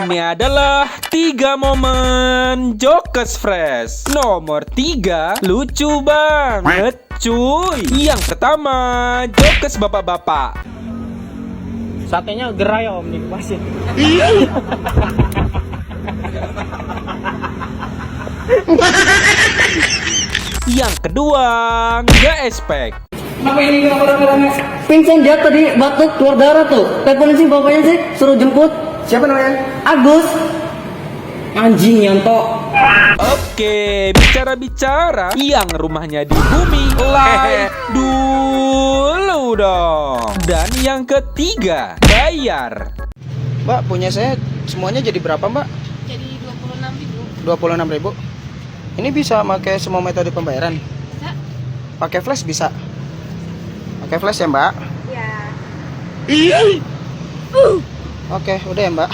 Ini adalah 3 momen Jokes Fresh. Nomor 3, lucu banget cuy. Yang pertama, Jokes bapak-bapak. Satenya gerai om, dikupasin. Yang kedua, nggak expect. Pingsan dia tadi batuk keluar darah tuh. Teleponin sih bapaknya sih, suruh jemput. Siapa namanya? Agus. Anjing Yanto. Oke, bicara-bicara yang rumahnya di bumi, like dulu dong. Dan yang ketiga, bayar. Mbak, punya saya semuanya jadi berapa mbak? Jadi 26.000. 26.000. Ini bisa pakai semua metode pembayaran? Bisa? Pakai flash bisa? Pakai flash ya mbak? Ya. Oke, udah ya mbak.